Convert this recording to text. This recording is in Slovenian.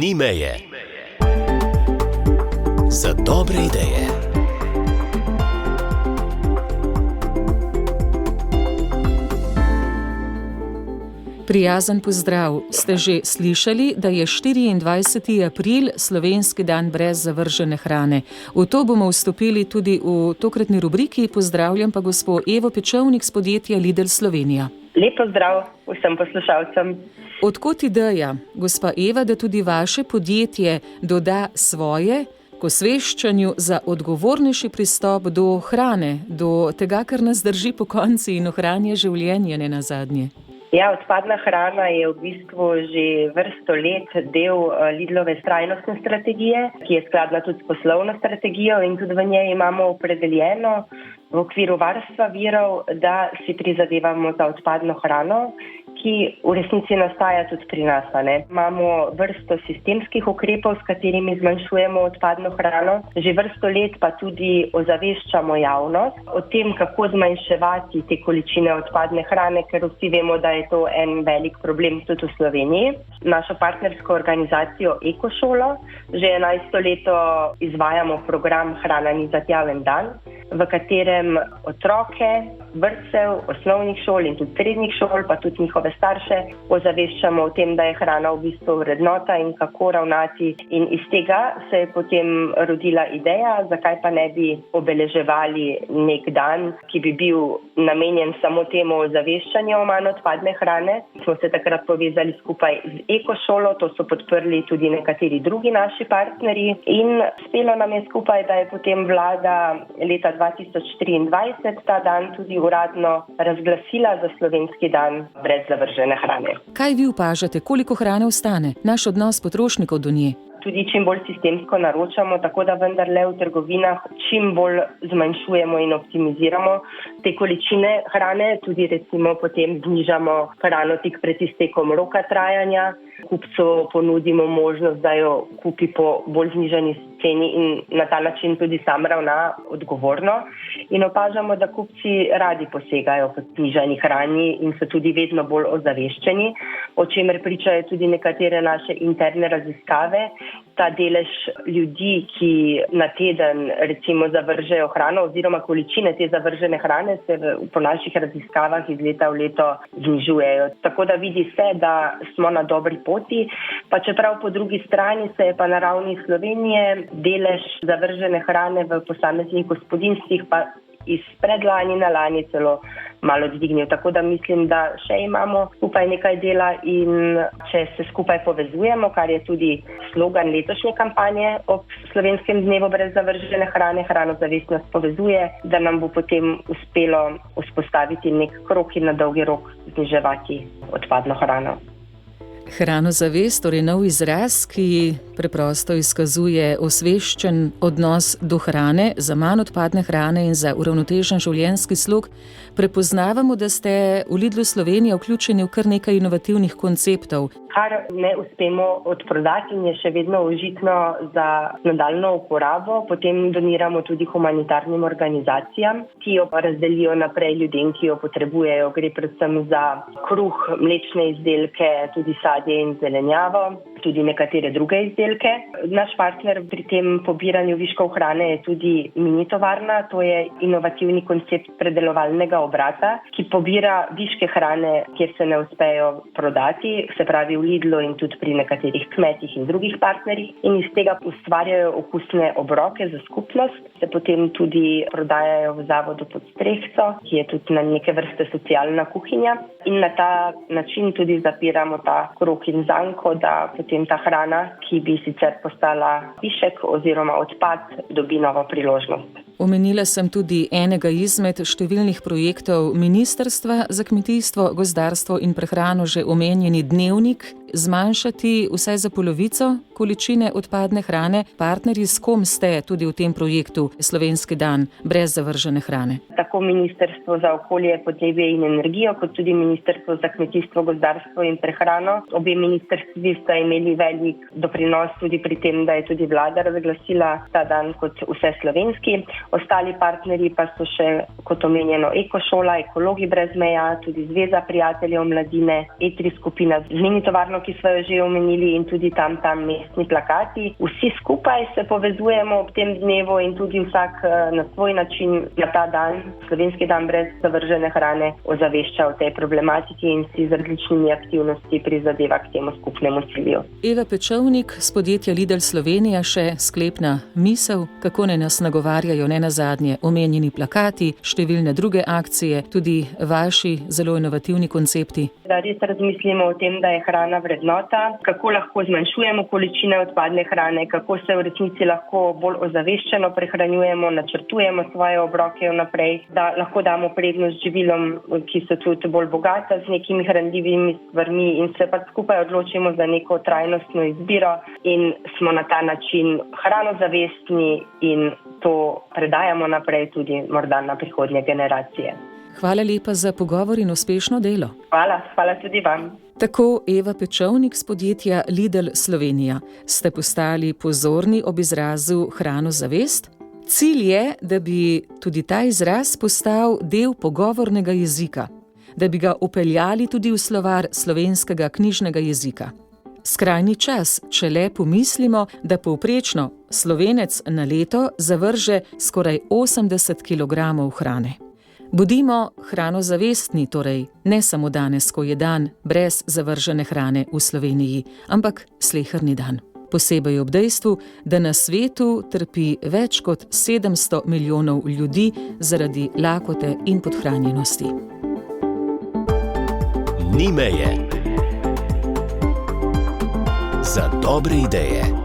Ni meje. Za dobre ideje. Prijazen pozdrav. Ste že slišali, da je 24. april slovenski dan brez zavržene hrane. V to bomo vstopili tudi v tokratni rubriki. Pozdravljam pa gospo Evo Pečovnik z podjetja Lidl Slovenija. Lep pozdrav vsem poslušalcem. Odkot ideja, gospa Eva, da tudi vaše podjetje doda svoje k osveščanju za odgovornejši pristop do hrane, do tega, kar nas drži pokonci in ohranja življenje nenazadnje? Ja, odpadna hrana je v bistvu že vrsto let del Lidlove trajnostne strategije, ki je skladna tudi s poslovno strategijo in tudi v njej imamo opredeljeno v okviru varstva virov, da si prizadevamo za odpadno hrano, ki v resnici nastaja tudi pri nas. Imamo vrsto sistemskih ukrepov, s katerimi zmanjšujemo odpadno hrano. Že vrsto let pa tudi ozaveščamo javnost o tem, kako zmanjševati te količine odpadne hrane, ker vsi vemo, da je to en velik problem tudi v Sloveniji. Našo partnersko organizacijo Ekošolo že 11. leto izvajamo program Hrana ni za tjaven dan, v katerem otroke vrtcev, osnovnih šol in tudi srednjih šol, pa tudi njihove starše ozaveščamo o tem, da je hrana v bistvu vrednota in kako ravnati. In iz tega se je potem rodila ideja, zakaj pa ne bi obeleževali nek dan, ki bi bil namenjen samo temu ozaveščanju o manj odpadne hrane. Smo se takrat povezali skupaj z Ekošolo, to so podprli tudi nekateri drugi naši partnerji in uspelo nam je skupaj, da je potem vlada leta 2023 ta dan tudi uradno razglasila za slovenski dan brez zavržene hrane. Kaj vi opažate, koliko hrane ostane? Naš odnos potrošnikov do nje? Tudi čim bolj sistemsko naročamo, tako da vendarle v trgovinah čim bolj zmanjšujemo in optimiziramo te količine hrane, tudi recimo potem znižamo hrano tik pred iztekom roka trajanja. Kupcu ponudimo možnost, da jo kupi po bolj znižani ceni in na ta način tudi sam ravna odgovorno. In opažamo, da kupci radi posegajo po znižani hrani in so tudi vedno bolj ozaveščeni, o čemer pričajo tudi nekatere naše interne raziskave. Ta delež ljudi, ki na teden recimo zavržejo hrano oziroma količine te zavržene hrane se po naših raziskavah iz leta v leto znižujejo. Tako da vidi se, da smo na dobri poti, pa čeprav po drugi strani se je pa na ravni Slovenije delež zavržene hrane v posameznih gospodinjstvih pa iz predlani na lani celo malo dvignil. Tako da mislim, da še imamo skupaj nekaj dela in če se skupaj povezujemo, kar je tudi slogan letošnje kampanje ob slovenskem dnevu brez zavržene hrane, Hranozavest nas povezuje, da nam bo potem uspelo vzpostaviti nek krog in na dolgi rok zniževati odpadno hrano. Hranozavest, torej nov izraz, ki preprosto izkazuje osveščen odnos do hrane, za manj odpadne hrane in za uravnotežen življenjski slog. Prepoznavamo, da ste v Lidlu Slovenija vključeni v kar nekaj inovativnih konceptov. Kar ne uspemo odprodati in je še vedno užitno za nadaljno uporabo, potem doniramo tudi humanitarnim organizacijam, ki jo razdelijo naprej ljudem, ki jo potrebujejo. Gre predvsem za kruh, mlečne izdelke, tudi sadje in zelenjavo, tudi nekatere druge izdelke. Naš partner pri tem pobiranju viškov hrane je tudi mini tovarna, to je inovativni koncept predelovalnega obrata, ki pobira viške hrane, kjer se ne uspejo prodati, se pravi v Lidlu in tudi pri nekaterih kmetih in drugih partnerjih, in iz tega ustvarjajo okusne obroke za skupnost, se potem tudi prodajajo v Zavodu Pod strehco, ki je tudi na neke vrste socialna kuhinja, in na ta način tudi zapiramo ta krog in zanko, da potem ta hrana, ki bi sicer postala višek oziroma odpad, dobi novo priložnost. Omenila sem tudi enega izmed številnih projektov Ministrstva za kmetijstvo, gozdarstvo in prehrano, že omenjeni dnevnik, zmanjšati vsaj za polovico količine odpadne hrane. Partnerji, s kom ste tudi v tem projektu Slovenski dan brez zavržene hrane? Tako Ministrstvo za okolje, podnebje in energijo, kot tudi Ministrstvo za kmetijstvo, gozdarstvo in prehrano. Obe ministrstvi sta imeli velik doprinos tudi pri tem, da je tudi vlada razglasila ta dan kot vseslovenski. Ostali partnerji pa so še, kot omenjeno, Ekošola, Ekologi brez meja, tudi Zveza prijateljev mladine, E3 skupina z mini tovarno ki smo jo že omenili, in tudi tam mestni plakati. Vsi skupaj se povezujemo ob tem dnevu in tudi vsak na svoj način na ta dan, slovenski dan brez zavržene hrane, ozavešča o tej problematiki in si z različnimi aktivnosti prizadeva k temu skupnemu cilju. Eva Pečovnik z podjetja Lidl Slovenija, še sklepna misel, kako ne nas nagovarjajo nenazadnje omenjeni plakati, številne druge akcije, tudi vaši zelo inovativni koncepti. Da res razmislimo o tem, da je hrana vrednota, kako lahko zmanjšujemo količine odpadne hrane, kako se v resnici lahko bolj ozaveščeno prehranjujemo, načrtujemo svoje obroke vnaprej, da lahko damo prednost živilom, ki so tudi bolj bogata z nekimi hranljivimi stvarmi in se pa skupaj odločimo za neko trajnostno izbiro in smo na ta način hranozavestni in to predajamo naprej tudi morda na prihodnje generacije. Hvala lepa za pogovor in uspešno delo. Hvala tudi vam. Tako Eva Pečovnik z podjetja Lidl Slovenija. Ste postali pozorni ob izrazu hranozavest? Cilj je, da bi tudi ta izraz postal del pogovornega jezika, da bi ga upeljali tudi v slovar slovenskega knjižnega jezika. Skrajni čas, če le pomislimo, da povprečno Slovenec na leto zavrže skoraj 80 kg hrane. Bodimo hranozavestni, torej ne samo danes, ko je dan brez zavržene hrane v Sloveniji, ampak sleherni dan. Posebej ob dejstvu, da na svetu trpi več kot 700 milijonov ljudi zaradi lakote in podhranjenosti. Ni meje za dobre ideje.